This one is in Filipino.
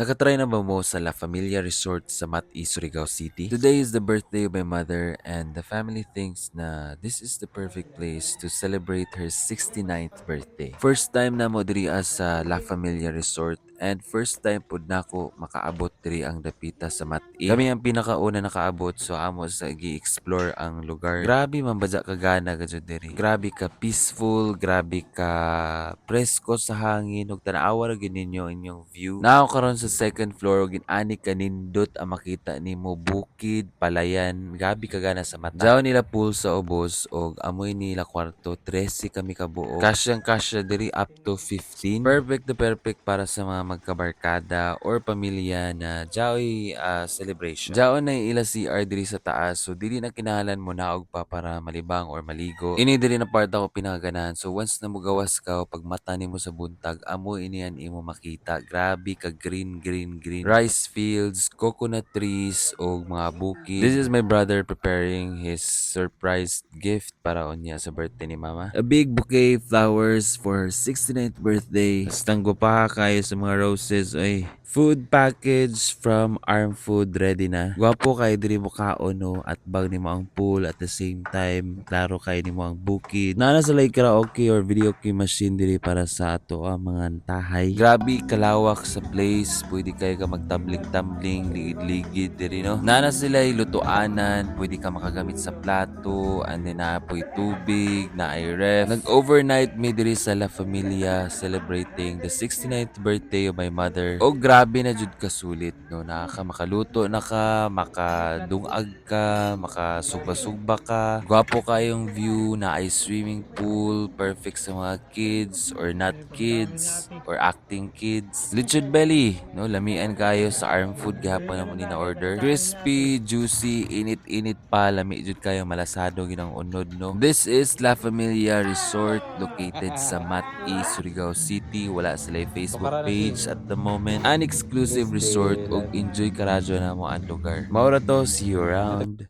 Nakatry na ba mo sa La Familia Resort sa Mati, Surigao City? Today is the birthday of my mother and the family thinks na this is the perfect place to celebrate her 69th birthday. First time na mo diri sa La Familia Resort and first time pud nako makaabot diri ang dapita sa Mati. Kami ang pinakauna nakaabot so amo sa gi-explore ang lugar. Grabe man badya ka gana gadyo diri. Grabe ka peaceful, grabe ka presko sa hangin ug tan-awa ra gyud ninyo inyong view. Now karon sa second floor ug ani kanindot ang makita nimo bukid, palayan, gabi ka gana sa mata. Jaw nila pool sa ubos og amoy nila kwarto, 13 kami kabuo. Kasyang kasya diri up to 15. Perfect na perfect para sa mga magkabarkada or pamilya na jaoy celebration. Jaon na ila CR diri sa taas so dili na kinahanglan mo naog pa para malibang or maligo. Ini diri na part ako pinakaganahan. So once na mugawas ka pag mata nimo sa buntag, amo iniyan imo makita. Grabe ka green. Rice fields, coconut trees o mga bukid. This is my brother preparing his surprise gift para unya sa birthday ni mama. A big bouquet of flowers for her 69th birthday. Tanggo pa kayo sa mga roses. Ay, food package from Arm Food ready na. Gwapo kay diri mo kaon no at bag nimo ang pool at the same time klaro kay nimo ang bukid. Nana sa like karaoke or video game machine diri para sa ato ang mga tahay. Grabe kalawak sa place. Pwede kayo ka magtumbling-tumbling, ligid-ligid diri no. Nana sila lutuanan, pwede ka makagamit sa plato, and then naapoy tubig, na ay ref. Nag-overnight me diri sa La Familia celebrating the 69th birthday of my mother. O grabe na jud ka sulit no. Makaluto na ka, makadungag ka, makasugba-sugba ka. Gwapo kayong view, na ay swimming pool, perfect sa mga kids or not kids or acting kids. Lechon belly, no, lamian kayo sa Arm Food gihapon na mo ni na order. Crispy, juicy, init-init pa, lami jud kayo malasado ginang unod no. This is La Familia Resort located sa Mati, Surigao City. Wala sila Facebook page at the moment. An exclusive resort ug enjoy karadyo na mo ang lugar. Maura to, see you around.